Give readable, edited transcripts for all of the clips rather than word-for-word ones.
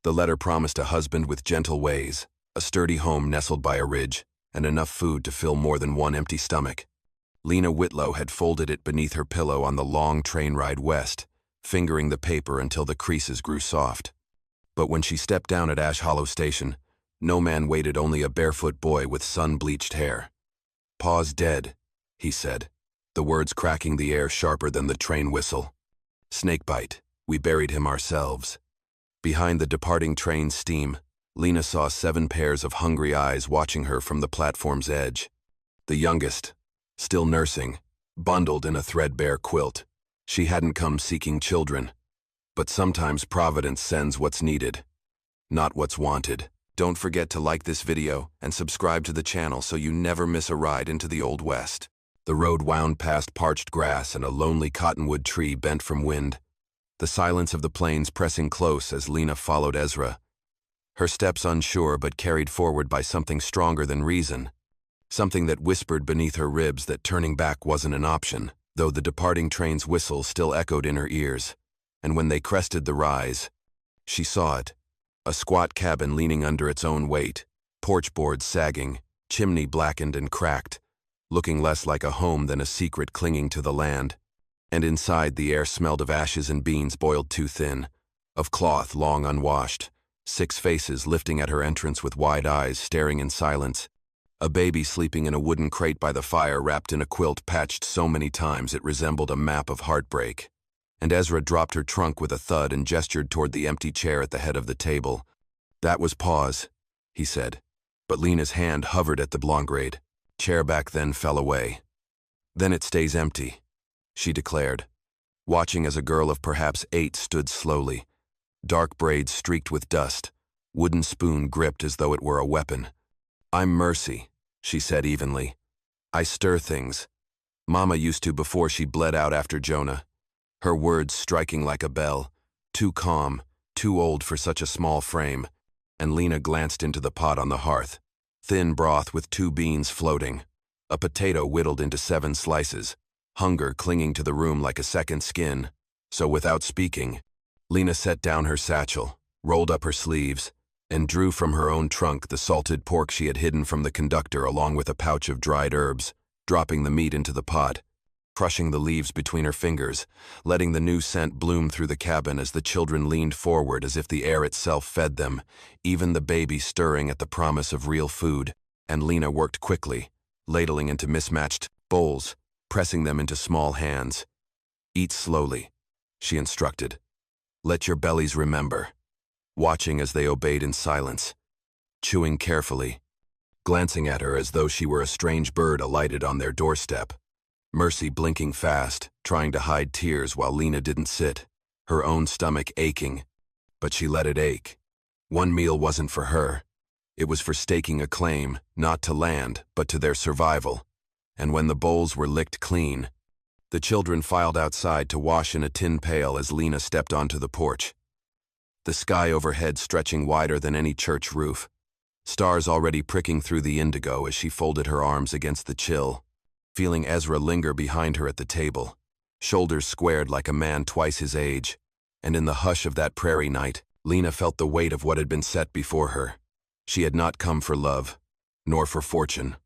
The letter promised a husband with gentle ways, a sturdy home nestled by a ridge, and enough food to fill more than one empty stomach. Lena Whitlow had folded it beneath her pillow on the long train ride west, fingering the paper until the creases grew soft. But when she stepped down at Ash Hollow Station, no man waited, only a barefoot boy with sun-bleached hair. "Pa's dead," he said, the words cracking the air sharper than the train whistle. "Snakebite. We buried him ourselves." Behind the departing train's steam, Lena saw 7 pairs of hungry eyes watching her from the platform's edge. The youngest, still nursing, bundled in a threadbare quilt. She hadn't come seeking children. But sometimes Providence sends what's needed, not what's wanted. Don't forget to like this video and subscribe to the channel so you never miss a ride into the Old West. The road wound past parched grass and a lonely cottonwood tree bent from wind, the silence of the plains pressing close as Lena followed Ezra, her steps unsure but carried forward by something stronger than reason, something that whispered beneath her ribs that turning back wasn't an option, though the departing train's whistle still echoed in her ears. And when they crested the rise, she saw it, a squat cabin leaning under its own weight, porch boards sagging, chimney blackened and cracked, looking less like a home than a secret clinging to the land. And inside the air smelled of ashes and beans boiled too thin, of cloth long unwashed, 6 faces lifting at her entrance with wide eyes staring in silence, a baby sleeping in a wooden crate by the fire wrapped in a quilt patched so many times it resembled a map of heartbreak. And Ezra dropped her trunk with a thud and gestured toward the empty chair at the head of the table. "That was Pa's," he said, but Lena's hand hovered at the blongrade. Chair back then fell away. "Then it stays empty," she declared, watching as a girl of perhaps 8 stood slowly, dark braids streaked with dust, wooden spoon gripped as though it were a weapon. "I'm Mercy," she said evenly. "I stir things. Mama used to before she bled out after Jonah." Her words striking like a bell, too calm, too old for such a small frame, and Lena glanced into the pot on the hearth. Thin broth with 2 beans floating, a potato whittled into 7 slices, hunger clinging to the room like a second skin. So without speaking, Lena set down her satchel, rolled up her sleeves, and drew from her own trunk the salted pork she had hidden from the conductor along with a pouch of dried herbs, dropping the meat into the pot, crushing the leaves between her fingers, letting the new scent bloom through the cabin as the children leaned forward as if the air itself fed them, even the baby stirring at the promise of real food. And Lena worked quickly, ladling into mismatched bowls, pressing them into small hands. "Eat slowly," she instructed. "Let your bellies remember," watching as they obeyed in silence, chewing carefully, glancing at her as though she were a strange bird alighted on their doorstep. Mercy blinking fast, trying to hide tears while Lena didn't sit, her own stomach aching. But she let it ache. One meal wasn't for her. It was for staking a claim, not to land, but to their survival. And when the bowls were licked clean, the children filed outside to wash in a tin pail as Lena stepped onto the porch. The sky overhead stretching wider than any church roof, stars already pricking through the indigo as she folded her arms against the chill, feeling Ezra linger behind her at the table, shoulders squared like a man twice his age. And in the hush of that prairie night, Lena felt the weight of what had been set before her. She had not come for love, nor for fortune,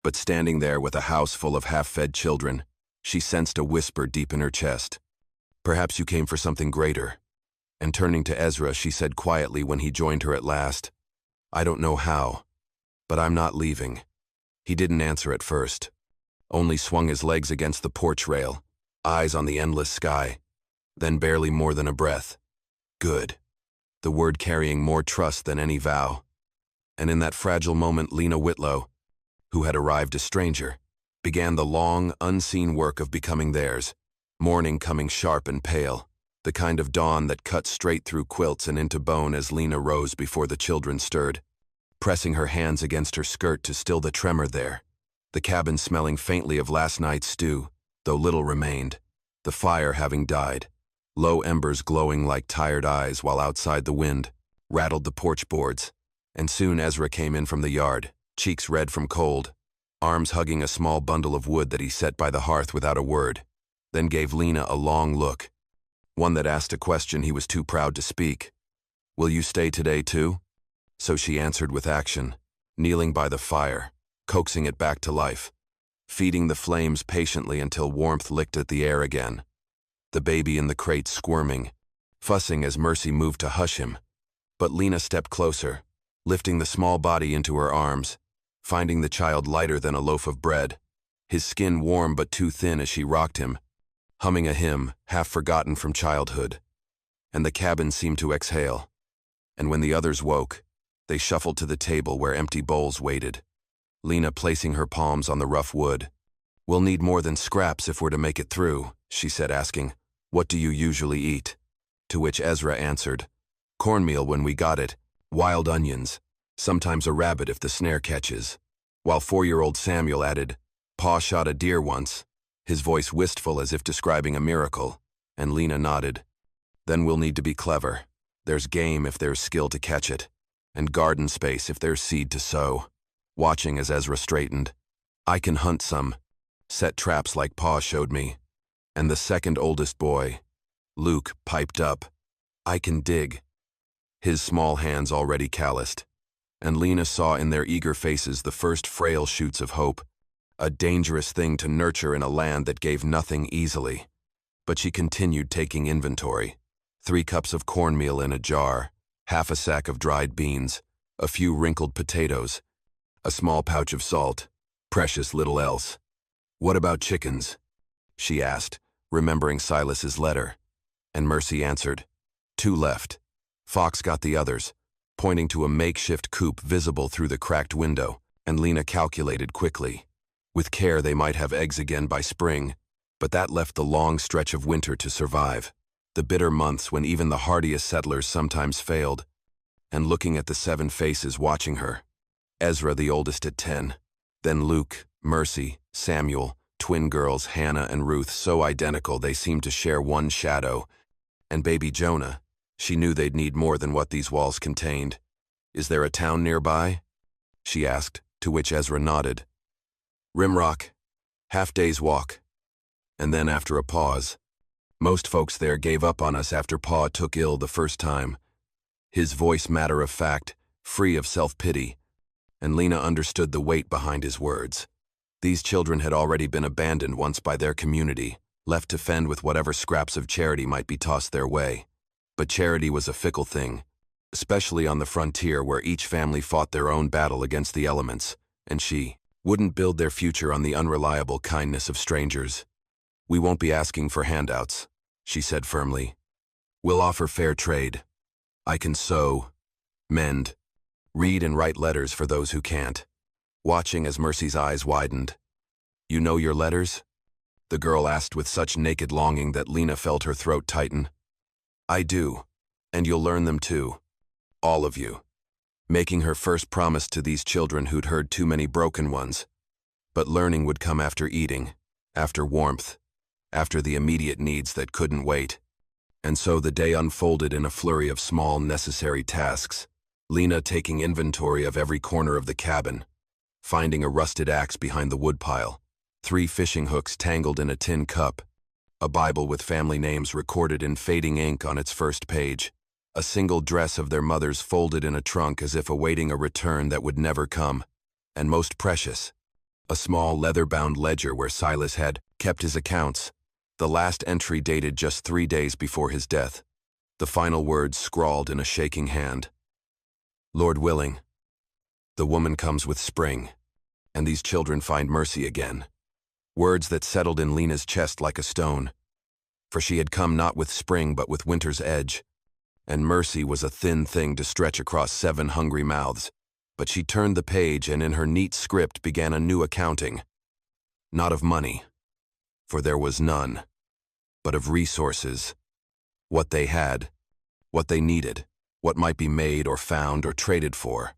but standing there with a house full of half-fed children, she sensed a whisper deep in her chest. "Perhaps you came for something greater." And turning to Ezra, she said quietly when he joined her at last, "I don't know how, but I'm not leaving." He didn't answer at first, only swung his legs against the porch rail, eyes on the endless sky, then barely more than a breath. "Good," the word carrying more trust than any vow. And in that fragile moment, Lena Whitlow, who had arrived a stranger, began the long, unseen work of becoming theirs, morning coming sharp and pale, the kind of dawn that cut straight through quilts and into bone as Lena rose before the children stirred, pressing her hands against her skirt to still the tremor there. The cabin smelling faintly of last night's stew, though little remained, the fire having died, low embers glowing like tired eyes while outside the wind rattled the porch boards. And soon Ezra came in from the yard, cheeks red from cold, arms hugging a small bundle of wood that he set by the hearth without a word, then gave Lena a long look, one that asked a question he was too proud to speak. Will you stay today too? So she answered with action, kneeling by the fire, coaxing it back to life, feeding the flames patiently until warmth licked at the air again. The baby in the crate squirming, fussing as Mercy moved to hush him. But Lena stepped closer, lifting the small body into her arms, finding the child lighter than a loaf of bread, his skin warm but too thin as she rocked him, humming a hymn half forgotten from childhood. And the cabin seemed to exhale. And when the others woke, they shuffled to the table where empty bowls waited, Lena placing her palms on the rough wood. "We'll need more than scraps if we're to make it through," she said, asking, "What do you usually eat?" To which Ezra answered, "Cornmeal when we got it, wild onions, sometimes a rabbit if the snare catches," while 4-year-old Samuel added, "Pa shot a deer once," his voice wistful as if describing a miracle, and Lena nodded. "Then we'll need to be clever. There's game if there's skill to catch it, and garden space if there's seed to sow," watching as Ezra straightened. "I can hunt some, set traps like Pa showed me." And the second oldest boy, Luke, piped up, "I can dig," his small hands already calloused. And Lena saw in their eager faces the first frail shoots of hope, a dangerous thing to nurture in a land that gave nothing easily. But she continued taking inventory. 3 cups of cornmeal in a jar, half a sack of dried beans, a few wrinkled potatoes, a small pouch of salt, precious little else. "What about chickens?" she asked, remembering Silas's letter. And Mercy answered, 2 left. Fox got the others, pointing to a makeshift coop visible through the cracked window, and Lena calculated quickly. With care they might have eggs again by spring, but that left the long stretch of winter to survive, the bitter months when even the hardiest settlers sometimes failed. And looking at the 7 faces watching her, Ezra the oldest at 10, then Luke, Mercy, Samuel, twin girls Hannah and Ruth so identical they seemed to share one shadow, and baby Jonah, she knew they'd need more than what these walls contained. "Is there a town nearby?" she asked, to which Ezra nodded. "Rimrock, half-day's walk." And then after a pause, "Most folks there gave up on us after Pa took ill the first time." His voice matter-of-fact, free of self-pity, and Lena understood the weight behind his words. These children had already been abandoned once by their community, left to fend with whatever scraps of charity might be tossed their way. But charity was a fickle thing, especially on the frontier where each family fought their own battle against the elements, and she wouldn't build their future on the unreliable kindness of strangers. "We won't be asking for handouts," she said firmly. "We'll offer fair trade. I can sew, mend, read and write letters for those who can't," watching as Mercy's eyes widened. "You know your letters?" the girl asked with such naked longing that Lena felt her throat tighten. "I do, and you'll learn them too. All of you." Making her first promise to these children who'd heard too many broken ones. But learning would come after eating, after warmth, after the immediate needs that couldn't wait. And so the day unfolded in a flurry of small, necessary tasks, Lena taking inventory of every corner of the cabin, finding a rusted axe behind the woodpile, 3 fishing hooks tangled in a tin cup, a Bible with family names recorded in fading ink on its first page, a single dress of their mother's folded in a trunk as if awaiting a return that would never come, and most precious, a small leather-bound ledger where Silas had kept his accounts, the last entry dated just 3 days before his death, the final words scrawled in a shaking hand. "Lord willing, the woman comes with spring, and these children find mercy again." Words that settled in Lena's chest like a stone, for she had come not with spring but with winter's edge, and mercy was a thin thing to stretch across 7 hungry mouths. But she turned the page and in her neat script began a new accounting. Not of money, for there was none, but of resources. What they had, what they needed, what might be made or found or traded for.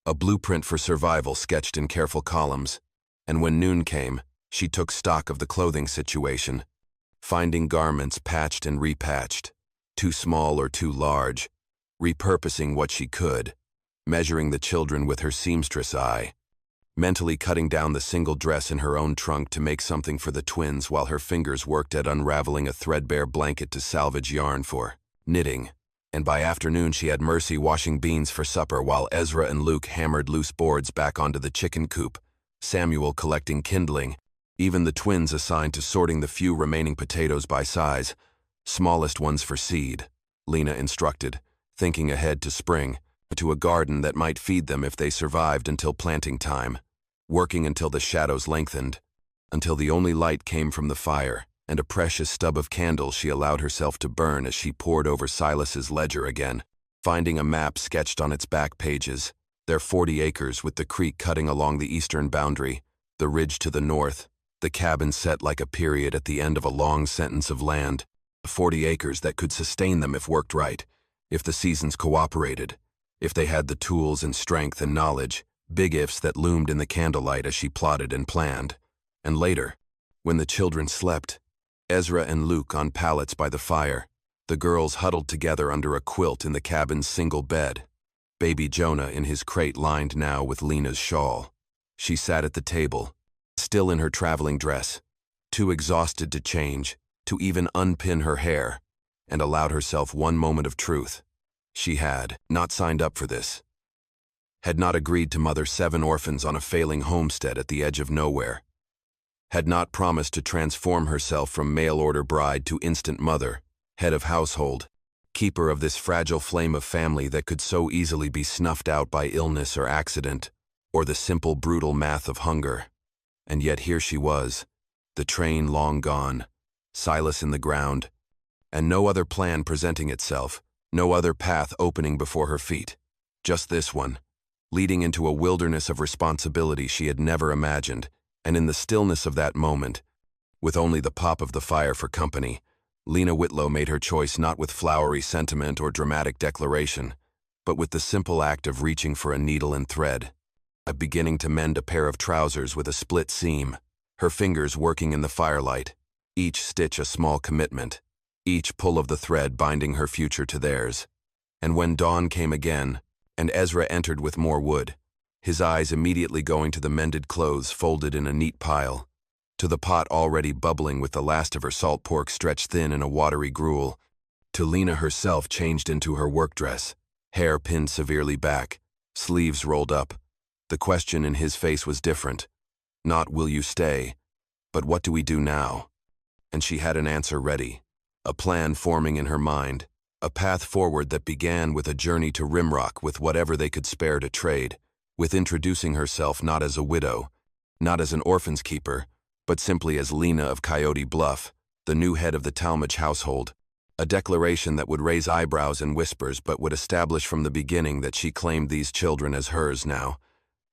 A blueprint for survival sketched in careful columns, and when noon came, she took stock of the clothing situation, finding garments patched and repatched, too small or too large, repurposing what she could, measuring the children with her seamstress eye, mentally cutting down the single dress in her own trunk to make something for the twins while her fingers worked at unraveling a threadbare blanket to salvage yarn for knitting. And by afternoon she had Mercy washing beans for supper while Ezra and Luke hammered loose boards back onto the chicken coop, Samuel collecting kindling, even the twins assigned to sorting the few remaining potatoes by size, smallest ones for seed, Lena instructed, thinking ahead to spring, to a garden that might feed them if they survived until planting time, working until the shadows lengthened, until the only light came from the fire, and a precious stub of candle she allowed herself to burn as she pored over Silas's ledger again, finding a map sketched on its back pages, their 40 acres with the creek cutting along the eastern boundary, the ridge to the north, the cabin set like a period at the end of a long sentence of land, 40 acres that could sustain them if worked right, if the seasons cooperated, if they had the tools and strength and knowledge, big ifs that loomed in the candlelight as she plotted and planned. And later, when the children slept, Ezra and Luke on pallets by the fire, the girls huddled together under a quilt in the cabin's single bed, baby Jonah in his crate lined now with Lena's shawl. She sat at the table, still in her traveling dress, too exhausted to change, to even unpin her hair, and allowed herself one moment of truth. She had not signed up for this, had not agreed to mother 7 orphans on a failing homestead at the edge of nowhere, had not promised to transform herself from mail-order bride to instant mother, head of household, keeper of this fragile flame of family that could so easily be snuffed out by illness or accident, or the simple brutal math of hunger. And yet here she was, the train long gone, Silas in the ground, and no other plan presenting itself, no other path opening before her feet. Just this one, leading into a wilderness of responsibility she had never imagined. And in the stillness of that moment, with only the pop of the fire for company, Lena Whitlow made her choice not with flowery sentiment or dramatic declaration, but with the simple act of reaching for a needle and thread, of beginning to mend a pair of trousers with a split seam, her fingers working in the firelight, each stitch a small commitment, each pull of the thread binding her future to theirs. And when dawn came again, and Ezra entered with more wood, his eyes immediately going to the mended clothes folded in a neat pile, to the pot already bubbling with the last of her salt pork stretched thin in a watery gruel, to Lena herself changed into her work dress, hair pinned severely back, sleeves rolled up. The question in his face was different. Not will you stay, but what do we do now? And she had an answer ready, a plan forming in her mind, a path forward that began with a journey to Rimrock with whatever they could spare to trade, with introducing herself not as a widow, not as an orphan's keeper, but simply as Lena of Coyote Bluff, the new head of the Talmadge household, a declaration that would raise eyebrows and whispers but would establish from the beginning that she claimed these children as hers now,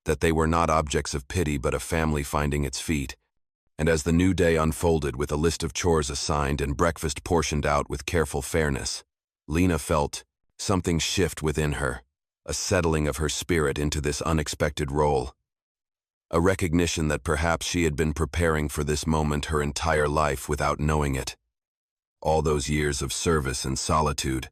that they were not objects of pity but a family finding its feet. And as the new day unfolded with a list of chores assigned and breakfast portioned out with careful fairness, Lena felt something shift within her, a settling of her spirit into this unexpected role, a recognition that perhaps she had been preparing for this moment her entire life without knowing it. All those years of service and solitude,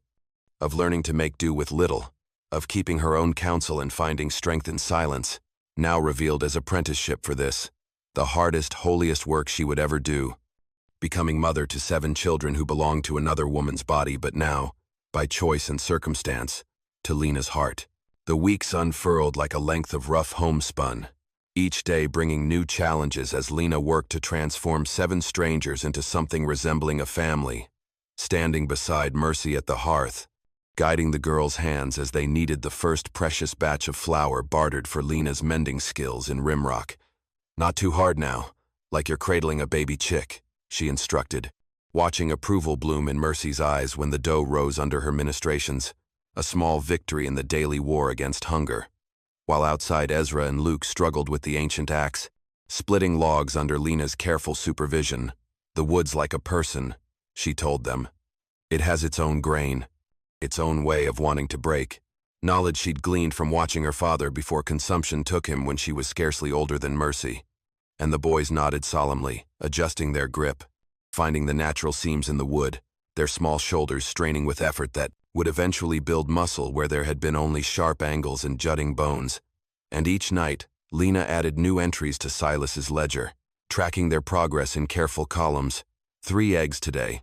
of learning to make do with little, of keeping her own counsel and finding strength in silence, now revealed as apprenticeship for this, the hardest, holiest work she would ever do, becoming mother to 7 children who belonged to another woman's body but now, by choice and circumstance, to Lena's heart. The weeks unfurled like a length of rough homespun, each day bringing new challenges as Lena worked to transform 7 strangers into something resembling a family, standing beside Mercy at the hearth, guiding the girls' hands as they kneaded the first precious batch of flour bartered for Lena's mending skills in Rimrock. Not too hard now, like you're cradling a baby chick, she instructed, watching approval bloom in Mercy's eyes when the dough rose under her ministrations, a small victory in the daily war against hunger, while outside Ezra and Luke struggled with the ancient axe, splitting logs under Lena's careful supervision. The wood's like a person, she told them. It has its own grain, its own way of wanting to break, knowledge she'd gleaned from watching her father before consumption took him when she was scarcely older than Mercy. And the boys nodded solemnly, adjusting their grip, finding the natural seams in the wood, their small shoulders straining with effort that would eventually build muscle where there had been only sharp angles and jutting bones. And each night, Lena added new entries to Silas's ledger, tracking their progress in careful columns. 3 eggs today.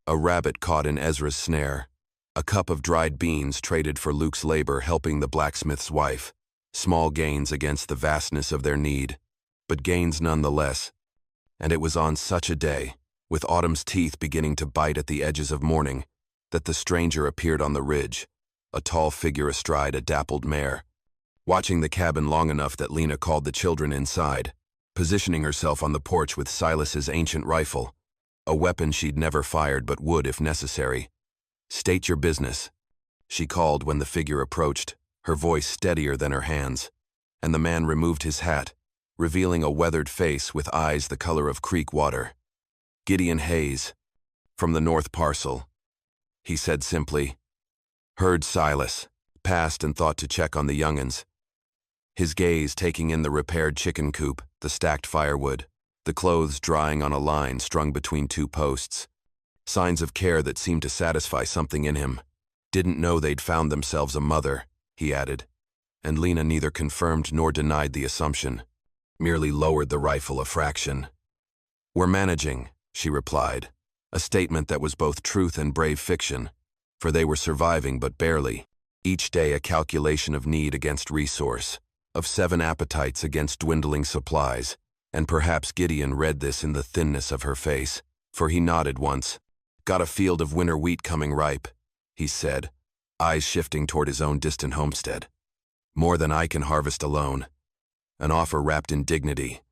A rabbit caught in Ezra's snare. A cup of dried beans traded for Luke's labor helping the blacksmith's wife. Small gains against the vastness of their need, but gains nonetheless. And it was on such a day, with autumn's teeth beginning to bite at the edges of morning, that the stranger appeared on the ridge, a tall figure astride a dappled mare. Watching the cabin long enough that Lena called the children inside, positioning herself on the porch with Silas's ancient rifle, a weapon she'd never fired but would if necessary. "State your business," she called when the figure approached, her voice steadier than her hands, and the man removed his hat, revealing a weathered face with eyes the color of creek water. "Gideon Hayes, from the North Parcel," he said simply. Heard Silas, passed and thought to check on the young'uns. His gaze taking in the repaired chicken coop, the stacked firewood, the clothes drying on a line strung between two posts. Signs of care that seemed to satisfy something in him. "Didn't know they'd found themselves a mother," he added, and Lena neither confirmed nor denied the assumption, merely lowered the rifle a fraction. "We're managing," she replied, a statement that was both truth and brave fiction, for they were surviving but barely, each day a calculation of need against resource, of 7 appetites against dwindling supplies, and perhaps Gideon read this in the thinness of her face, for he nodded once. "Got a field of winter wheat coming ripe," he said, eyes shifting toward his own distant homestead. "More than I can harvest alone." An offer wrapped in dignity,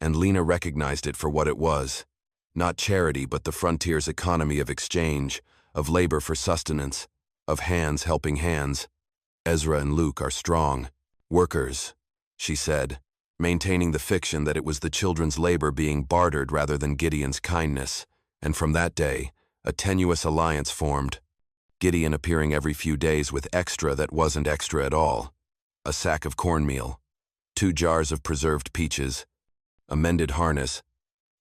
and Lena recognized it for what it was. Not charity, but the frontier's economy of exchange, of labor for sustenance, of hands helping hands. "Ezra and Luke are strong workers," she said, maintaining the fiction that it was the children's labor being bartered rather than Gideon's kindness, and from that day, a tenuous alliance formed. Gideon appearing every few days with extra that wasn't extra at all. A sack of cornmeal, 2 jars of preserved peaches, a mended harness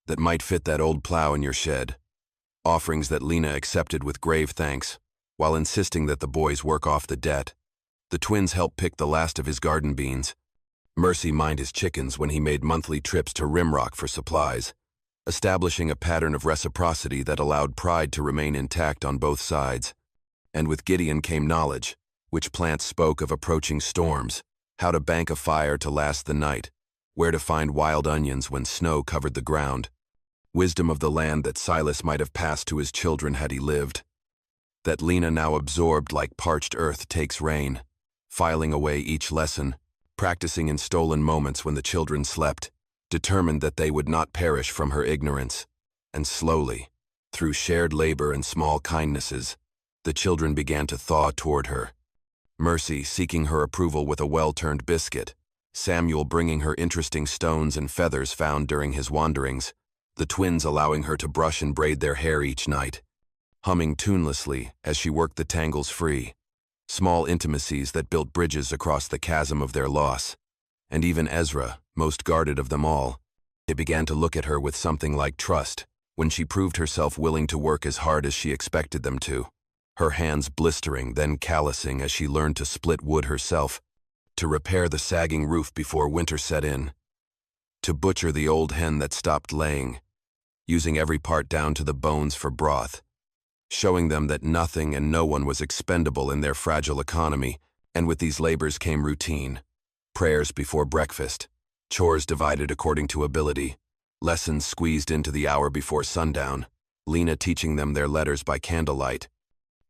that might fit that old plow in your shed. Offerings that Lena accepted with grave thanks, while insisting that the boys work off the debt. The twins helped pick the last of his garden beans. Mercy mined his chickens when he made monthly trips to Rimrock for supplies, establishing a pattern of reciprocity that allowed pride to remain intact on both sides. And with Gideon came knowledge, which plants spoke of approaching storms, how to bank a fire to last the night, where to find wild onions when snow covered the ground. Wisdom of the land that Silas might have passed to his children had he lived. That Lena now absorbed like parched earth takes rain, filing away each lesson, practicing in stolen moments when the children slept, determined that they would not perish from her ignorance. And slowly, through shared labor and small kindnesses, the children began to thaw toward her. Mercy seeking her approval with a well-turned biscuit, Samuel bringing her interesting stones and feathers found during his wanderings, the twins allowing her to brush and braid their hair each night, humming tunelessly as she worked the tangles free. Small intimacies that built bridges across the chasm of their loss. And even Ezra, most guarded of them all, it began to look at her with something like trust when she proved herself willing to work as hard as she expected them to. Her hands blistering, then callousing as she learned to split wood herself, to repair the sagging roof before winter set in, to butcher the old hen that stopped laying, using every part down to the bones for broth, showing them that nothing and no one was expendable in their fragile economy, and with these labors came routine. Prayers before breakfast, chores divided according to ability, lessons squeezed into the hour before sundown, Lena teaching them their letters by candlelight,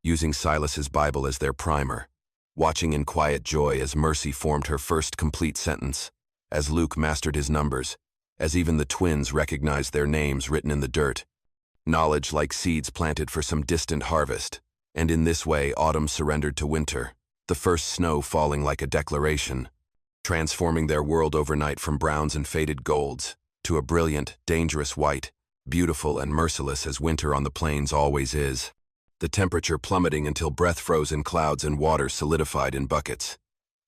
using Silas's Bible as their primer, watching in quiet joy as Mercy formed her first complete sentence, as Luke mastered his numbers, as even the twins recognized their names written in the dirt. Knowledge like seeds planted for some distant harvest, and in this way autumn surrendered to winter, the first snow falling like a declaration, transforming their world overnight from browns and faded golds to a brilliant, dangerous white, beautiful and merciless as winter on the plains always is. The temperature plummeting until breath-frozen clouds and water solidified in buckets.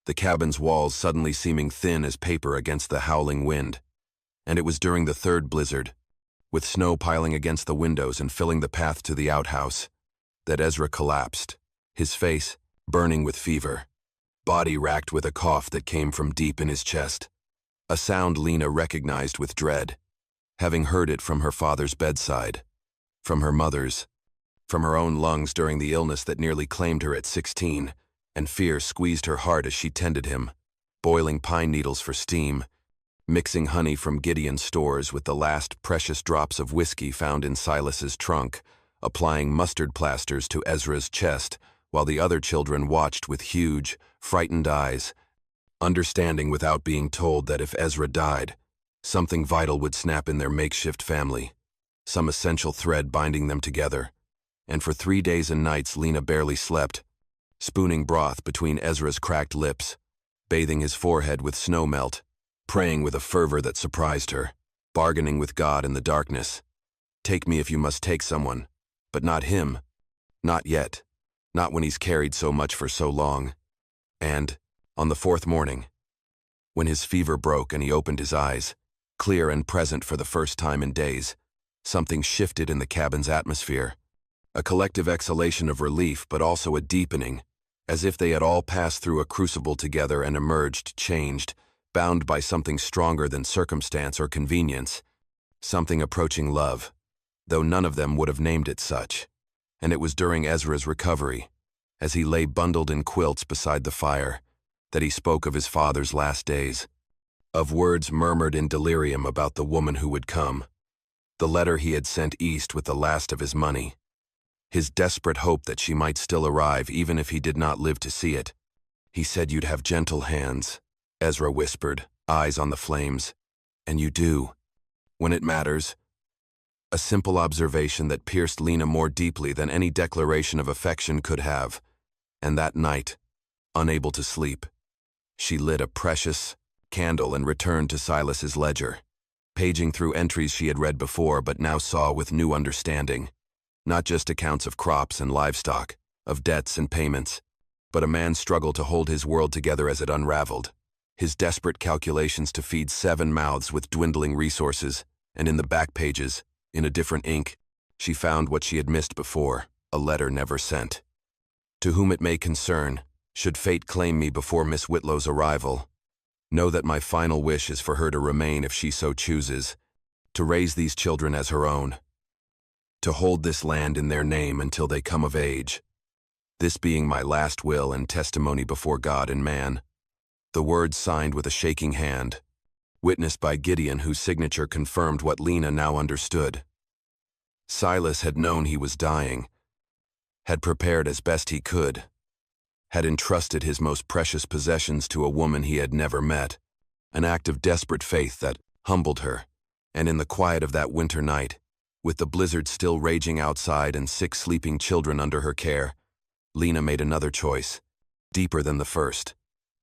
The cabin's walls suddenly seeming thin as paper against the howling wind. And it was during the third blizzard, with snow piling against the windows and filling the path to the outhouse, that Ezra collapsed, his face burning with fever, body racked with a cough that came from deep in his chest. A sound Lena recognized with dread, having heard it from her father's bedside, from her mother's, from her own lungs during the illness that nearly claimed her at 16, and fear squeezed her heart as she tended him, boiling pine needles for steam, mixing honey from Gideon's stores with the last precious drops of whiskey found in Silas's trunk, applying mustard plasters to Ezra's chest, while the other children watched with huge, frightened eyes, understanding without being told that if Ezra died, something vital would snap in their makeshift family, some essential thread binding them together. And for 3 days and nights Lena barely slept, spooning broth between Ezra's cracked lips, bathing his forehead with snow melt, praying with a fervor that surprised her, bargaining with God in the darkness. Take me if you must take someone, but not him. Not yet. Not when he's carried so much for so long. And, on the 4th morning, when his fever broke and he opened his eyes, clear and present for the first time in days, something shifted in the cabin's atmosphere. A collective exhalation of relief, but also a deepening, as if they had all passed through a crucible together and emerged changed, bound by something stronger than circumstance or convenience, something approaching love, though none of them would have named it such. And it was during Ezra's recovery, as he lay bundled in quilts beside the fire, that he spoke of his father's last days, of words murmured in delirium about the woman who would come, the letter he had sent east with the last of his money, his desperate hope that she might still arrive even if he did not live to see it. He said you'd have gentle hands, Ezra whispered, eyes on the flames. And you do, when it matters. A simple observation that pierced Lena more deeply than any declaration of affection could have. And that night, unable to sleep, she lit a precious candle and returned to Silas's ledger, paging through entries she had read before but now saw with new understanding. Not just accounts of crops and livestock, of debts and payments, but a man's struggle to hold his world together as it unraveled, his desperate calculations to feed 7 mouths with dwindling resources, and in the back pages, in a different ink, she found what she had missed before, a letter never sent. To whom it may concern, should fate claim me before Miss Whitlow's arrival, know that my final wish is for her to remain if she so chooses, to raise these children as her own, to hold this land in their name until they come of age, this being my last will and testimony before God and man. The words signed with a shaking hand, witnessed by Gideon, whose signature confirmed what Lena now understood. Silas had known he was dying, had prepared as best he could, had entrusted his most precious possessions to a woman he had never met, an act of desperate faith that humbled her, and in the quiet of that winter night, with the blizzard still raging outside and 6 sleeping children under her care, Lena made another choice, deeper than the first.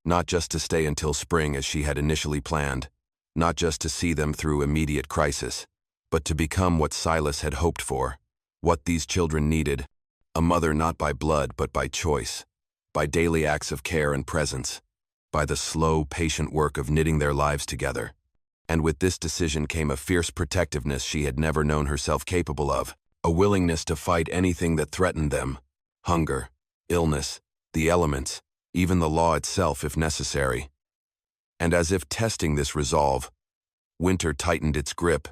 Not just to stay until spring as she had initially planned, not just to see them through immediate crisis, but to become what Silas had hoped for, what these children needed, a mother not by blood but by choice, by daily acts of care and presence, by the slow, patient work of knitting their lives together. And with this decision came a fierce protectiveness she had never known herself capable of, a willingness to fight anything that threatened them, hunger, illness, the elements, even the law itself if necessary. And as if testing this resolve, winter tightened its grip,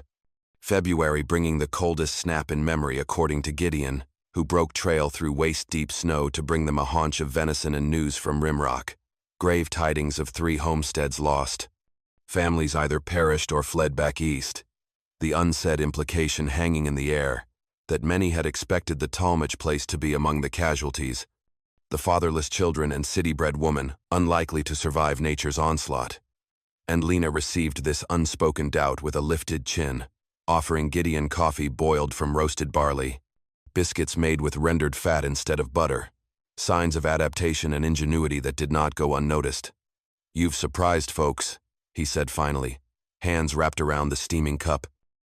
February bringing the coldest snap in memory according to Gideon, who broke trail through waist-deep snow to bring them a haunch of venison and news from Rimrock, grave tidings of 3 homesteads lost, families either perished or fled back east, the unsaid implication hanging in the air that many had expected the Talmadge place to be among the casualties, the fatherless children and city-bred woman unlikely to survive nature's onslaught. And Lena received this unspoken doubt with a lifted chin, offering Gideon coffee boiled from roasted barley, biscuits made with rendered fat instead of butter, signs of adaptation and ingenuity that did not go unnoticed. "You've surprised folks," he said finally, hands wrapped around the steaming cup.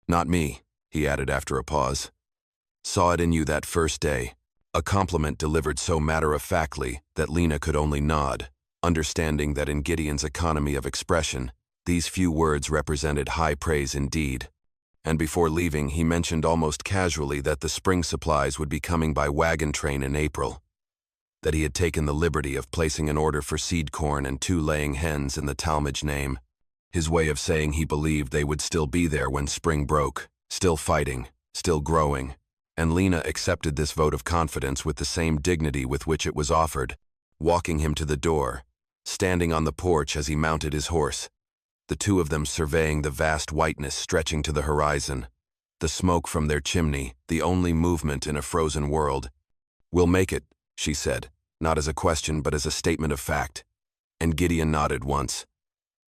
"Not me," he added after a pause. "Saw it in you that first day," a compliment delivered so matter-of-factly that Lena could only nod, understanding that in Gideon's economy of expression, these few words represented high praise indeed. And before leaving, he mentioned almost casually that the spring supplies would be coming by wagon train in April, that he had taken the liberty of placing an order for seed corn and 2 laying hens in the Talmadge name, his way of saying he believed they would still be there when spring broke, still fighting, still growing, and Lena accepted this vote of confidence with the same dignity with which it was offered, walking him to the door, standing on the porch as he mounted his horse, the two of them surveying the vast whiteness stretching to the horizon, the smoke from their chimney, the only movement in a frozen world. "We'll make it," she said, not as a question but as a statement of fact, and Gideon nodded once.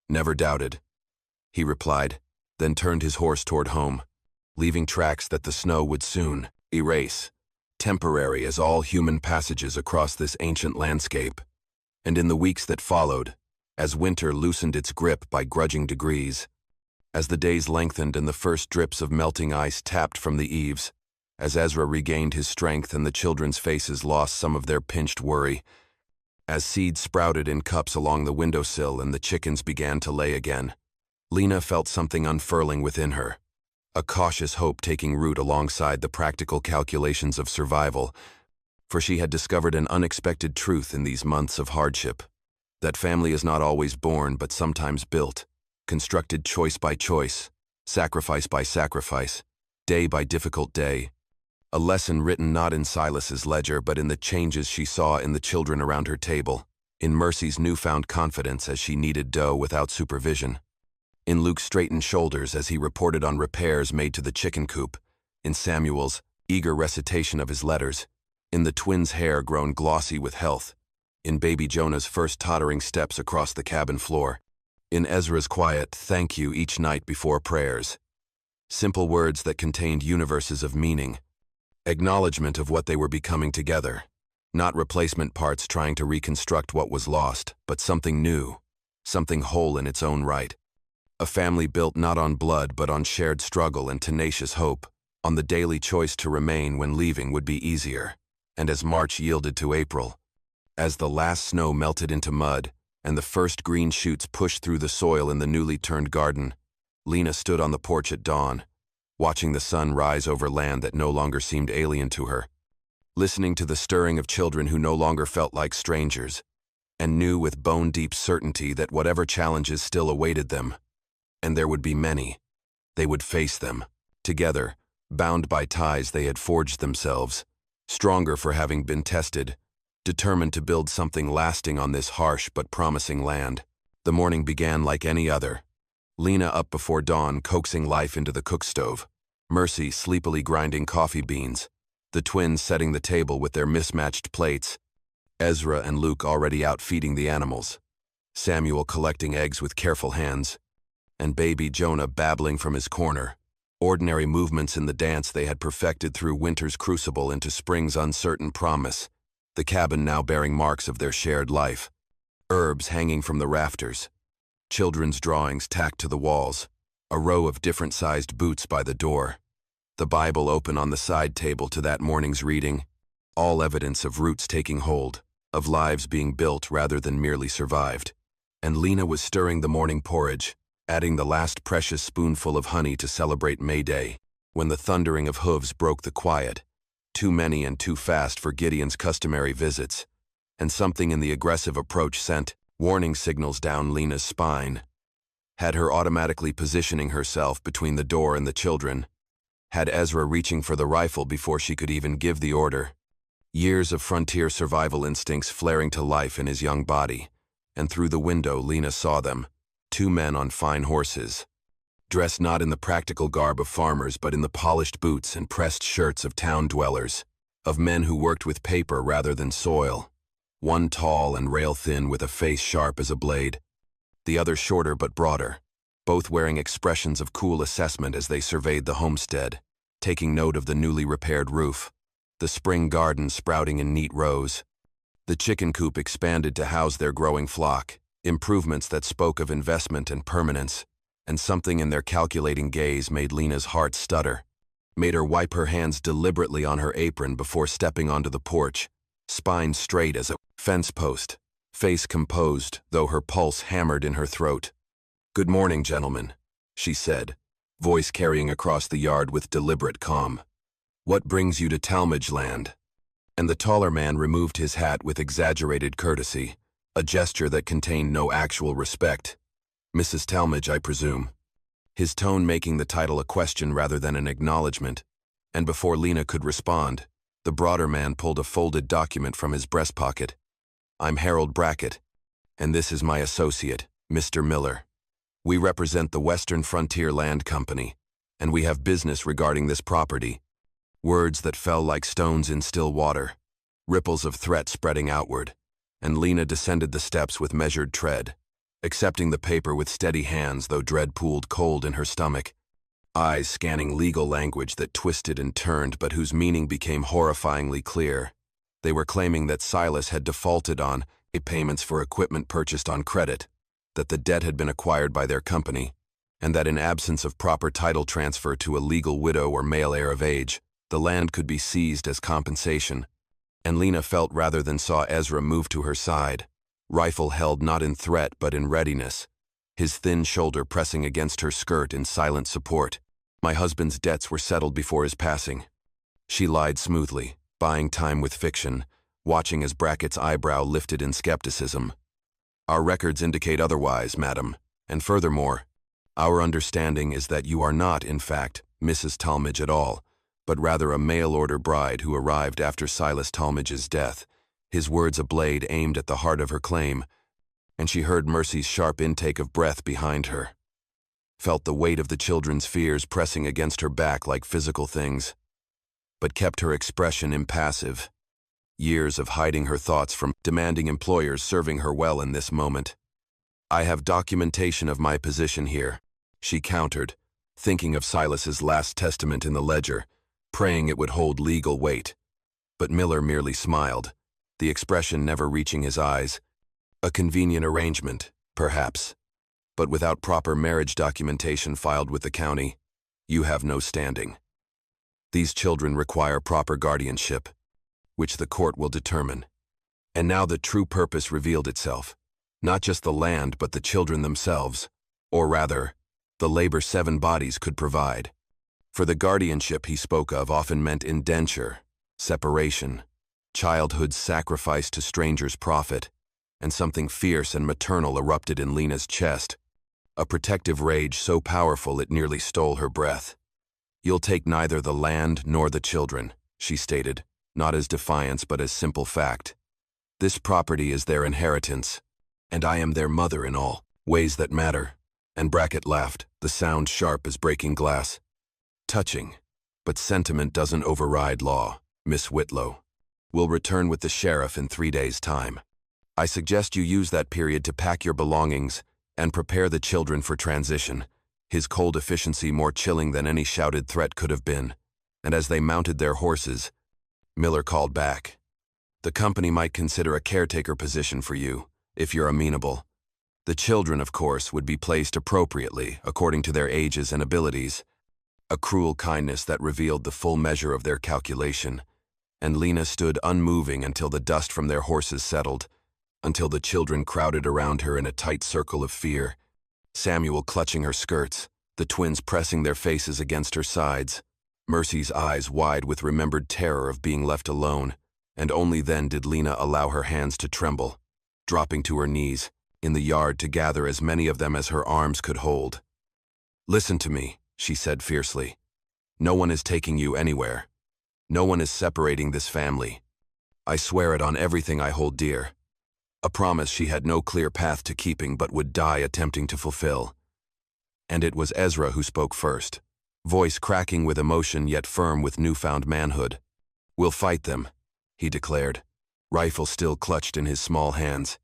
"Never doubted," he replied, then turned his horse toward home, leaving tracks that the snow would soon erase, temporary as all human passages across this ancient landscape. And in the weeks that followed, as winter loosened its grip by grudging degrees, as the days lengthened and the first drips of melting ice tapped from the eaves, as Ezra regained his strength and the children's faces lost some of their pinched worry, as seeds sprouted in cups along the windowsill and the chickens began to lay again, Lena felt something unfurling within her, a cautious hope taking root alongside the practical calculations of survival, for she had discovered an unexpected truth in these months of hardship, that family is not always born but sometimes built, constructed choice by choice, sacrifice by sacrifice, day by difficult day, a lesson written not in Silas's ledger but in the changes she saw in the children around her table, in Mercy's newfound confidence as she kneaded dough without supervision, in Luke's straightened shoulders as he reported on repairs made to the chicken coop, in Samuel's eager recitation of his letters, in the twins' hair grown glossy with health, in baby Jonah's first tottering steps across the cabin floor, in Ezra's quiet "thank you" each night before prayers. Simple words that contained universes of meaning, acknowledgement of what they were becoming together, not replacement parts trying to reconstruct what was lost, but something new, something whole in its own right. A family built not on blood but on shared struggle and tenacious hope, on the daily choice to remain when leaving would be easier. And as March yielded to April, as the last snow melted into mud and the first green shoots pushed through the soil in the newly turned garden, Lena stood on the porch at dawn, watching the sun rise over land that no longer seemed alien to her, listening to the stirring of children who no longer felt like strangers, and knew with bone-deep certainty that whatever challenges still awaited them, and there would be many, they would face them, together, bound by ties they had forged themselves, stronger for having been tested, determined to build something lasting on this harsh but promising land. The morning began like any other. Lena up before dawn coaxing life into the cook stove, Mercy sleepily grinding coffee beans, the twins setting the table with their mismatched plates, Ezra and Luke already out feeding the animals, Samuel collecting eggs with careful hands, and baby Jonah babbling from his corner, ordinary movements in the dance they had perfected through winter's crucible into spring's uncertain promise, the cabin now bearing marks of their shared life, herbs hanging from the rafters, children's drawings tacked to the walls, a row of different-sized boots by the door, the Bible open on the side table to that morning's reading, all evidence of roots taking hold, of lives being built rather than merely survived. And Lena was stirring the morning porridge, adding the last precious spoonful of honey to celebrate May Day, when the thundering of hooves broke the quiet, too many and too fast for Gideon's customary visits, and something in the aggressive approach sent warning signals down Lena's spine, had her automatically positioning herself between the door and the children, had Ezra reaching for the rifle before she could even give the order, years of frontier survival instincts flaring to life in his young body, and through the window Lena saw them, two men on fine horses, dressed not in the practical garb of farmers but in the polished boots and pressed shirts of town dwellers, of men who worked with paper rather than soil, one tall and rail-thin with a face sharp as a blade, the other shorter but broader, both wearing expressions of cool assessment as they surveyed the homestead, taking note of the newly repaired roof, the spring garden sprouting in neat rows, the chicken coop expanded to house their growing flock, improvements that spoke of investment and permanence, and something in their calculating gaze made Lena's heart stutter, made her wipe her hands deliberately on her apron before stepping onto the porch, spine straight as a fence post, face composed, though her pulse hammered in her throat. "Good morning, gentlemen," she said, voice carrying across the yard with deliberate calm. "What brings you to Talmadge land?" And the taller man removed his hat with exaggerated courtesy, a gesture that contained no actual respect. "Mrs. Talmadge, I presume," his tone making the title a question rather than an acknowledgement. And before Lena could respond, the broader man pulled a folded document from his breast pocket. "I'm Harold Brackett, and this is my associate, Mr. Miller. We represent the Western Frontier Land Company, and we have business regarding this property." Words that fell like stones in still water, ripples of threat spreading outward, and Lena descended the steps with measured tread, accepting the paper with steady hands though dread pooled cold in her stomach, eyes scanning legal language that twisted and turned but whose meaning became horrifyingly clear. They were claiming that Silas had defaulted on payments for equipment purchased on credit, that the debt had been acquired by their company, and that in absence of proper title transfer to a legal widow or male heir of age, the land could be seized as compensation. And Lena felt rather than saw Ezra move to her side, rifle held not in threat but in readiness, his thin shoulder pressing against her skirt in silent support. "My husband's debts were settled before his passing." She lied smoothly, buying time with fiction, watching as Brackett's eyebrow lifted in skepticism. "Our records indicate otherwise, madam, and furthermore, our understanding is that you are not, in fact, Mrs. Talmadge at all, but rather a mail-order bride who arrived after Silas Talmadge's death," his words a blade aimed at the heart of her claim, and she heard Mercy's sharp intake of breath behind her, felt the weight of the children's fears pressing against her back like physical things, but kept her expression impassive. Years of hiding her thoughts from demanding employers serving her well in this moment. "I have documentation of my position here," she countered, thinking of Silas's last testament in the ledger, praying it would hold legal weight. But Miller merely smiled, the expression never reaching his eyes. "A convenient arrangement, perhaps, but without proper marriage documentation filed with the county, you have no standing. These children require proper guardianship, which the court will determine." And now the true purpose revealed itself. Not just the land, but the children themselves, or rather, the labor 7 bodies could provide. For the guardianship he spoke of often meant indenture, separation, childhood's sacrifice to strangers' profit, and something fierce and maternal erupted in Lena's chest, a protective rage so powerful it nearly stole her breath. "You'll take neither the land nor the children," she stated, not as defiance but as simple fact. "This property is their inheritance, and I am their mother in all ways that matter." And Brackett laughed, the sound sharp as breaking glass. "Touching, but sentiment doesn't override law, Miss Whitlow. We'll return with the sheriff in 3 days' time. I suggest you use that period to pack your belongings and prepare the children for transition," his cold efficiency more chilling than any shouted threat could have been. And as they mounted their horses, Miller called back, "The company might consider a caretaker position for you, if you're amenable. The children, of course, would be placed appropriately, according to their ages and abilities." A cruel kindness that revealed the full measure of their calculation, and Lena stood unmoving until the dust from their horses settled, until the children crowded around her in a tight circle of fear, Samuel clutching her skirts, the twins pressing their faces against her sides, Mercy's eyes wide with remembered terror of being left alone, and only then did Lena allow her hands to tremble, dropping to her knees, in the yard to gather as many of them as her arms could hold. "Listen to me," she said fiercely. "No one is taking you anywhere. No one is separating this family. I swear it on everything I hold dear." A promise she had no clear path to keeping but would die attempting to fulfill. And it was Ezra who spoke first, voice cracking with emotion yet firm with newfound manhood. "We'll fight them," he declared, rifle still clutched in his small hands.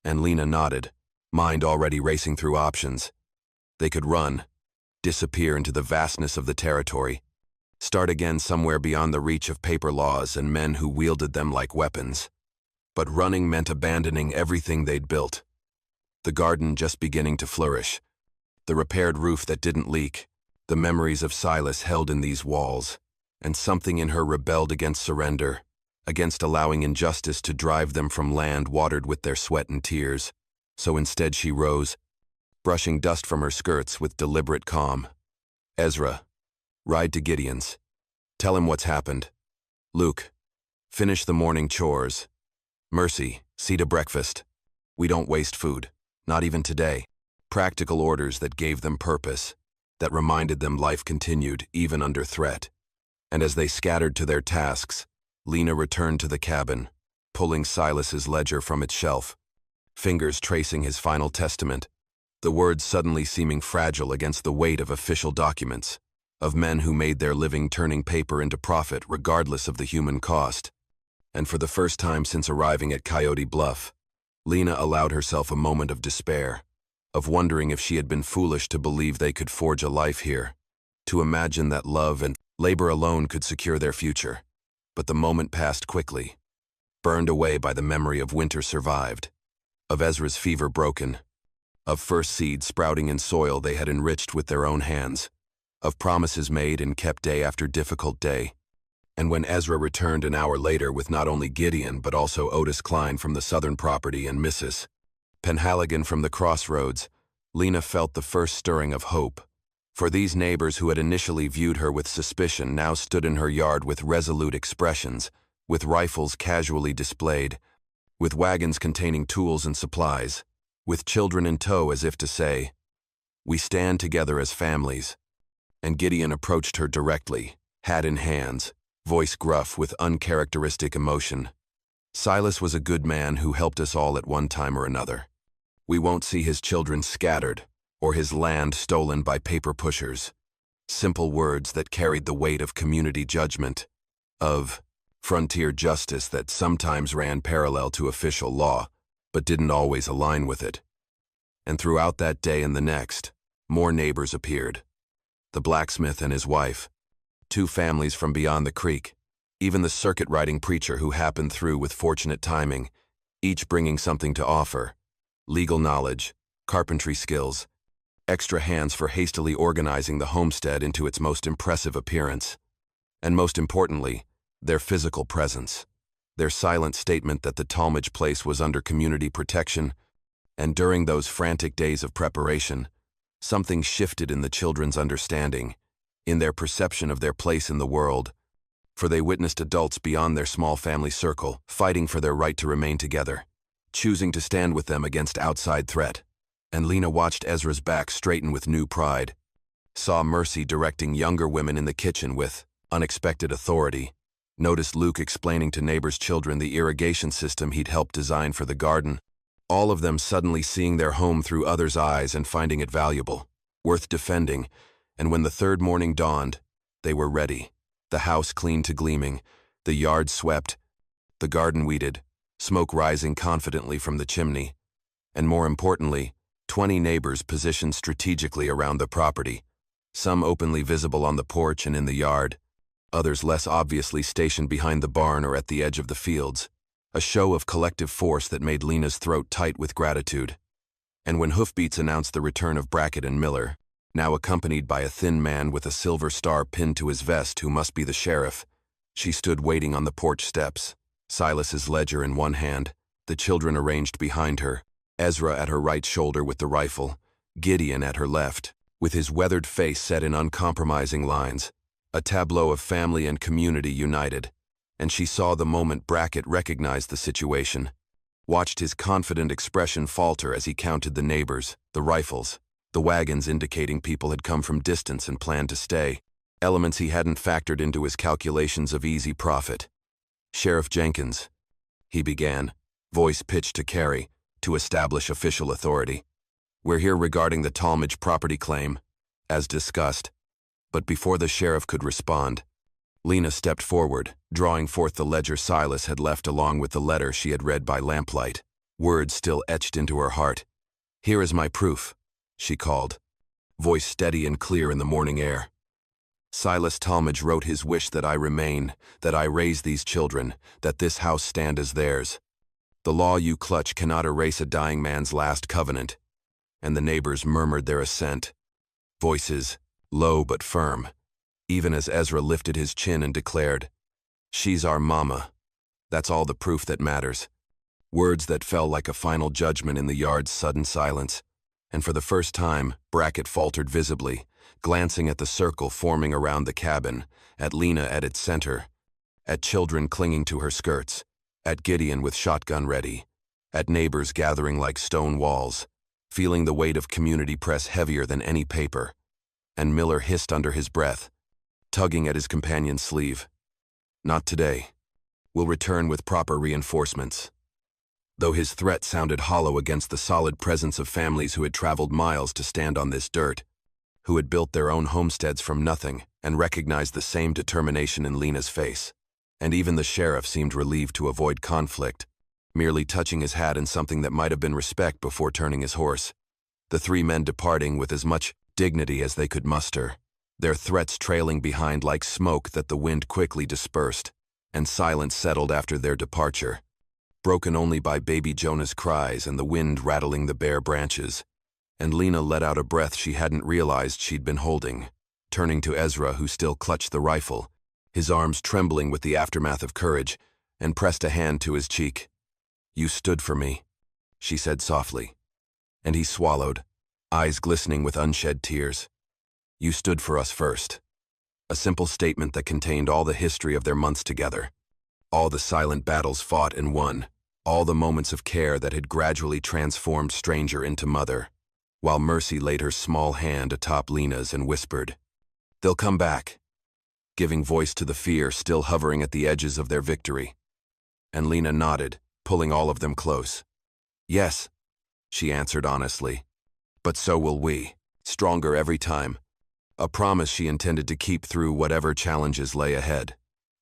And Lena nodded, mind already racing through options. They could run, disappear into the vastness of the territory, start again somewhere beyond the reach of paper laws and men who wielded them like weapons. But running meant abandoning everything they'd built. The garden just beginning to flourish, the repaired roof that didn't leak, the memories of Silas held in these walls, and something in her rebelled against surrender, against allowing injustice to drive them from land watered with their sweat and tears. So instead she rose, brushing dust from her skirts with deliberate calm. "Ezra, ride to Gideon's. Tell him what's happened. Luke, finish the morning chores. Mercy, see to breakfast. We don't waste food, not even today." Practical orders that gave them purpose, that reminded them life continued even under threat. And as they scattered to their tasks, Lena returned to the cabin, pulling Silas's ledger from its shelf, fingers tracing his final testament, the words suddenly seeming fragile against the weight of official documents, of men who made their living turning paper into profit regardless of the human cost. And for the first time since arriving at Coyote Bluff, Lena allowed herself a moment of despair, of wondering if she had been foolish to believe they could forge a life here, to imagine that love and labor alone could secure their future. But the moment passed quickly, burned away by the memory of winter survived, of Ezra's fever broken, of first seeds sprouting in soil they had enriched with their own hands, of promises made and kept day after difficult day. And when Ezra returned an hour later with not only Gideon but also Otis Klein from the Southern Property and Mrs. Penhaligon from the Crossroads, Lena felt the first stirring of hope. For these neighbors who had initially viewed her with suspicion now stood in her yard with resolute expressions, with rifles casually displayed, with wagons containing tools and supplies, with children in tow as if to say, "We stand together as families." And Gideon approached her directly, hat in hands, voice gruff with uncharacteristic emotion. "Silas was a good man who helped us all at one time or another. We won't see his children scattered, or his land stolen by paper pushers." Simple words that carried the weight of community judgment, of frontier justice that sometimes ran parallel to official law, but didn't always align with it. And throughout that day and the next, more neighbors appeared. The blacksmith and his wife, two families from beyond the creek, even the circuit-riding preacher who happened through with fortunate timing, each bringing something to offer: legal knowledge, carpentry skills, extra hands for hastily organizing the homestead into its most impressive appearance, and most importantly, their physical presence, their silent statement that the Talmadge place was under community protection. And during those frantic days of preparation, something shifted in the children's understanding, in their perception of their place in the world, for they witnessed adults beyond their small family circle fighting for their right to remain together, choosing to stand with them against outside threat. And Lena watched Ezra's back straighten with new pride, saw Mercy directing younger women in the kitchen with unexpected authority, noticed Luke explaining to neighbors' children the irrigation system he'd helped design for the garden, all of them suddenly seeing their home through others' eyes and finding it valuable, worth defending. And when the third morning dawned, they were ready, the house clean to gleaming, the yard swept, the garden weeded, smoke rising confidently from the chimney, and more importantly, 20 neighbors positioned strategically around the property, some openly visible on the porch and in the yard, others less obviously stationed behind the barn or at the edge of the fields, a show of collective force that made Lena's throat tight with gratitude. And when hoofbeats announced the return of Brackett and Miller, now accompanied by a thin man with a silver star pinned to his vest who must be the sheriff, she stood waiting on the porch steps, Silas's ledger in one hand, the children arranged behind her, Ezra at her right shoulder with the rifle, Gideon at her left, with his weathered face set in uncompromising lines, a tableau of family and community united. And she saw the moment Brackett recognized the situation, watched his confident expression falter as he counted the neighbors, the rifles, the wagons indicating people had come from distance and planned to stay, elements he hadn't factored into his calculations of easy profit. "Sheriff Jenkins," he began, voice pitched to Carrie, to establish official authority. "We're here regarding the Talmadge property claim, as discussed." But before the sheriff could respond, Lena stepped forward, drawing forth the ledger Silas had left along with the letter she had read by lamplight, words still etched into her heart. "Here is my proof," she called, voice steady and clear in the morning air. "Silas Talmadge wrote his wish that I remain, that I raise these children, that this house stand as theirs. The law you clutch cannot erase a dying man's last covenant." And the neighbors murmured their assent, voices low but firm, even as Ezra lifted his chin and declared, "She's our mama. That's all the proof that matters." Words that fell like a final judgment in the yard's sudden silence. And for the first time, Brackett faltered visibly, glancing at the circle forming around the cabin, at Lena at its center, at children clinging to her skirts, at Gideon with shotgun ready, at neighbors gathering like stone walls, feeling the weight of community press heavier than any paper. And Miller hissed under his breath, tugging at his companion's sleeve. "Not today. We'll return with proper reinforcements." Though his threat sounded hollow against the solid presence of families who had traveled miles to stand on this dirt, who had built their own homesteads from nothing and recognized the same determination in Lena's face. And even the sheriff seemed relieved to avoid conflict, merely touching his hat in something that might have been respect before turning his horse. The three men departing with as much dignity as they could muster, their threats trailing behind like smoke that the wind quickly dispersed, and silence settled after their departure, broken only by baby Jonah's cries and the wind rattling the bare branches. And Lena let out a breath she hadn't realized she'd been holding, turning to Ezra, who still clutched the rifle, his arms trembling with the aftermath of courage, and pressed a hand to his cheek. "You stood for me," she said softly. And he swallowed, eyes glistening with unshed tears. "You stood for us first." A simple statement that contained all the history of their months together, all the silent battles fought and won, all the moments of care that had gradually transformed stranger into mother, while Mercy laid her small hand atop Lena's and whispered, "They'll come back," giving voice to the fear still hovering at the edges of their victory. And Lena nodded, pulling all of them close. "Yes," she answered honestly. "But so will we, stronger every time." A promise she intended to keep through whatever challenges lay ahead.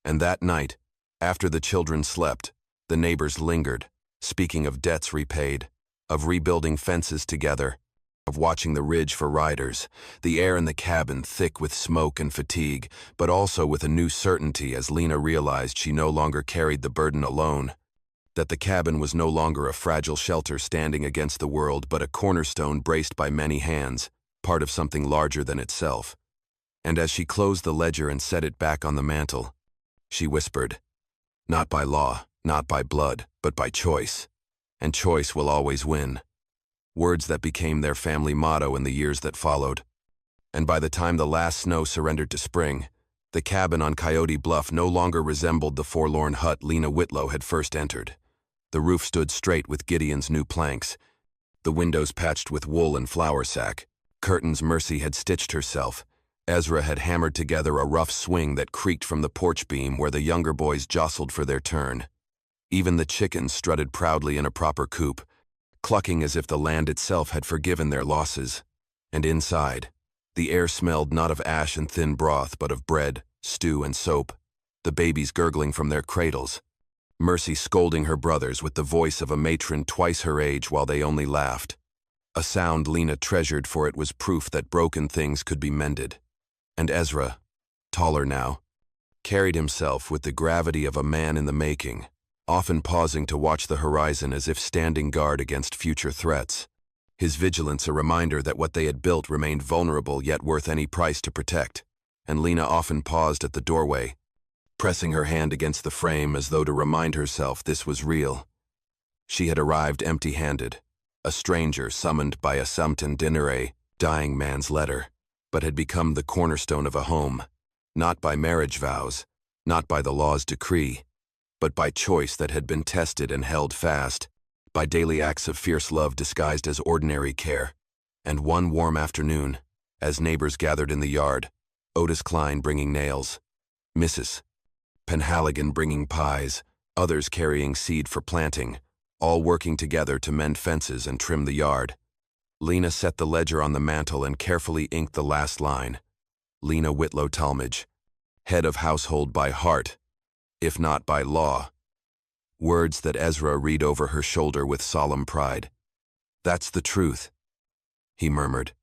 And that night, after the children slept, the neighbors lingered, speaking of debts repaid, of rebuilding fences together, of watching the ridge for riders, the air in the cabin thick with smoke and fatigue, but also with a new certainty as Lena realized she no longer carried the burden alone, that the cabin was no longer a fragile shelter standing against the world, but a cornerstone braced by many hands, part of something larger than itself. And as she closed the ledger and set it back on the mantel, she whispered, "Not by law, not by blood, but by choice. And choice will always win." Words that became their family motto in the years that followed. And by the time the last snow surrendered to spring, the cabin on Coyote Bluff no longer resembled the forlorn hut Lena Whitlow had first entered. The roof stood straight with Gideon's new planks, the windows patched with wool and flour sack, curtains Mercy had stitched herself. Ezra had hammered together a rough swing that creaked from the porch beam where the younger boys jostled for their turn. Even the chickens strutted proudly in a proper coop, clucking as if the land itself had forgiven their losses. And inside, the air smelled not of ash and thin broth, but of bread, stew, and soap, the babies gurgling from their cradles, Mercy scolding her brothers with the voice of a matron twice her age while they only laughed. A sound Lena treasured, for it was proof that broken things could be mended. And Ezra, taller now, carried himself with the gravity of a man in the making, often pausing to watch the horizon as if standing guard against future threats. His vigilance a reminder that what they had built remained vulnerable yet worth any price to protect. And Lena often paused at the doorway, pressing her hand against the frame as though to remind herself this was real. She had arrived empty-handed, a stranger summoned by a Samten Dinere, dying man's letter, but had become the cornerstone of a home, not by marriage vows, not by the law's decree, but by choice that had been tested and held fast, by daily acts of fierce love disguised as ordinary care. And one warm afternoon, as neighbors gathered in the yard, Otis Klein bringing nails, Mrs. Penhaligon bringing pies, others carrying seed for planting, all working together to mend fences and trim the yard. Lena set the ledger on the mantel and carefully inked the last line. Lena Whitlow Talmadge, head of household by heart, if not by law. Words that Ezra read over her shoulder with solemn pride. "That's the truth," he murmured,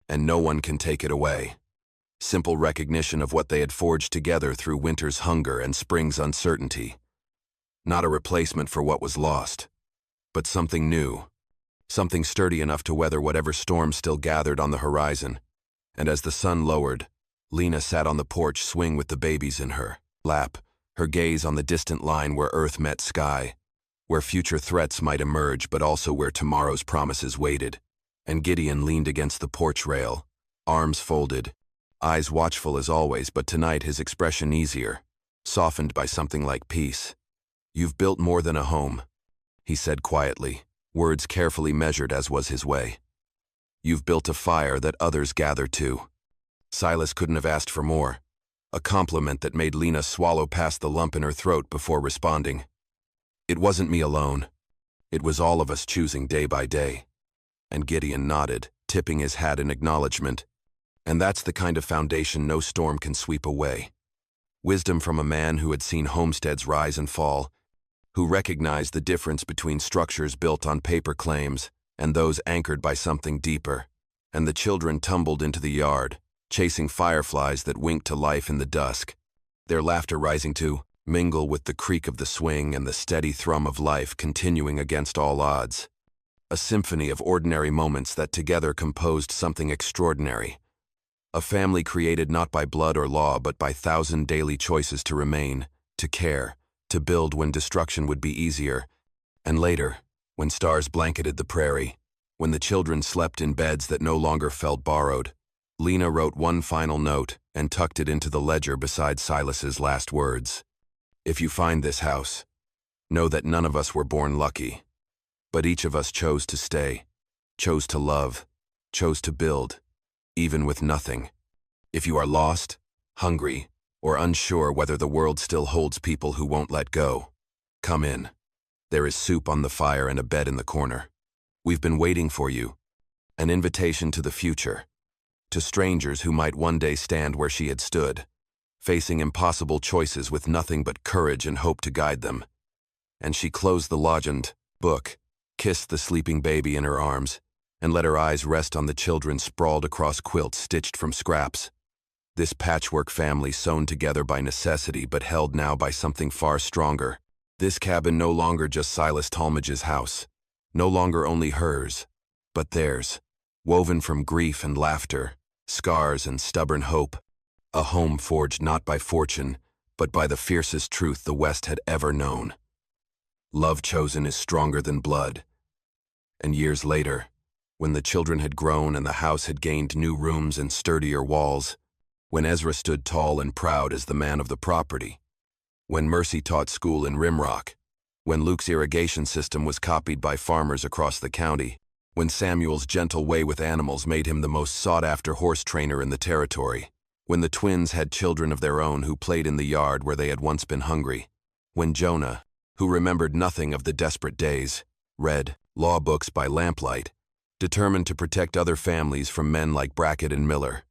"and no one can take it away." Simple recognition of what they had forged together through winter's hunger and spring's uncertainty. Not a replacement for what was lost, but something new, something sturdy enough to weather whatever storm still gathered on the horizon. And as the sun lowered, Lena sat on the porch swing with the babies in her lap, her gaze on the distant line where earth met sky, where future threats might emerge but also where tomorrow's promises waited. And Gideon leaned against the porch rail, arms folded, eyes watchful as always, but tonight his expression easier, softened by something like peace. "You've built more than a home," he said quietly, words carefully measured as was his way. "You've built a fire that others gather to." Silas couldn't have asked for more. a compliment that made Lena swallow past the lump in her throat before responding. It wasn't me alone. It was all of us choosing day by day. And Gideon nodded, tipping his hat in acknowledgement. And that's the kind of foundation no storm can sweep away. Wisdom from a man who had seen homesteads rise and fall, who recognized the difference between structures built on paper claims and those anchored by something deeper. And the children tumbled into the yard, chasing fireflies that winked to life in the dusk, their laughter rising to mingle with the creak of the swing and the steady thrum of life continuing against all odds. A symphony of ordinary moments that together composed something extraordinary. A family created not by blood or law but by 1,000 daily choices to remain, to care, to build when destruction would be easier. And later, when stars blanketed the prairie, when the children slept in beds that no longer felt borrowed, Lena wrote one final note and tucked it into the ledger beside Silas's last words. If you find this house, know that none of us were born lucky, but each of us chose to stay, chose to love, chose to build, even with nothing. If you are lost, hungry, or unsure whether the world still holds people who won't let go, come in. There is soup on the fire and a bed in the corner. We've been waiting for you. An invitation to the future, to strangers who might one day stand where she had stood, facing impossible choices with nothing but courage and hope to guide them. And she closed the legend book, kissed the sleeping baby in her arms, and let her eyes rest on the children sprawled across quilts stitched from scraps. This patchwork family sewn together by necessity but held now by something far stronger. This cabin no longer just Silas Talmadge's house, no longer only hers, but theirs, woven from grief and laughter, scars and stubborn hope, a home forged not by fortune, but by the fiercest truth the West had ever known. Love chosen is stronger than blood. And years later, when the children had grown and the house had gained new rooms and sturdier walls, when Ezra stood tall and proud as the man of the property, when Mercy taught school in Rimrock, when Luke's irrigation system was copied by farmers across the county, when Samuel's gentle way with animals made him the most sought-after horse trainer in the territory, when the twins had children of their own who played in the yard where they had once been hungry, when Jonah, who remembered nothing of the desperate days, read law books by lamplight, determined to protect other families from men like Brackett and Miller.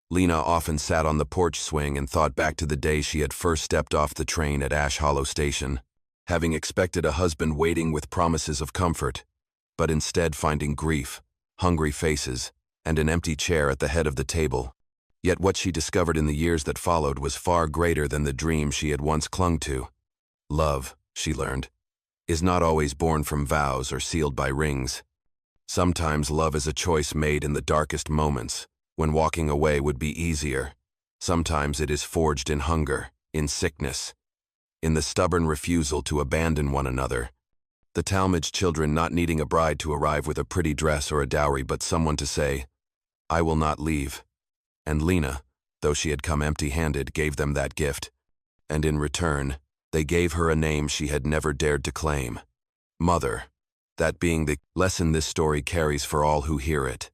Lena often sat on the porch swing and thought back to the day she had first stepped off the train at Ash Hollow Station, having expected a husband waiting with promises of comfort, but instead finding grief, hungry faces, and an empty chair at the head of the table. Yet what she discovered in the years that followed was far greater than the dream she had once clung to. Love, she learned, is not always born from vows or sealed by rings. Sometimes love is a choice made in the darkest moments, when walking away would be easier. Sometimes it is forged in hunger, in sickness, in the stubborn refusal to abandon one another. The Talmadge children not needing a bride to arrive with a pretty dress or a dowry, but someone to say, "I will not leave." And Lena, though she had come empty-handed, gave them that gift. And in return, they gave her a name she had never dared to claim. Mother. That being the lesson this story carries for all who hear it.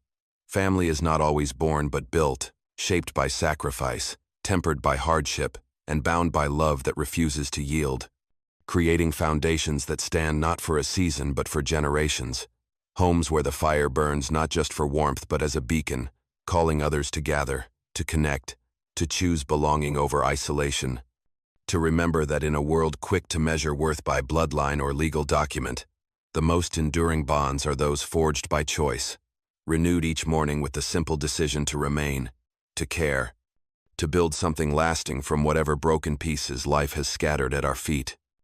Family is not always born but built, shaped by sacrifice, tempered by hardship, and bound by love that refuses to yield, creating foundations that stand not for a season but for generations, homes where the fire burns not just for warmth but as a beacon, calling others to gather, to connect, to choose belonging over isolation, to remember that in a world quick to measure worth by bloodline or legal document, the most enduring bonds are those forged by choice, renewed each morning with the simple decision to remain, to care, to build something lasting from whatever broken pieces life has scattered at our feet.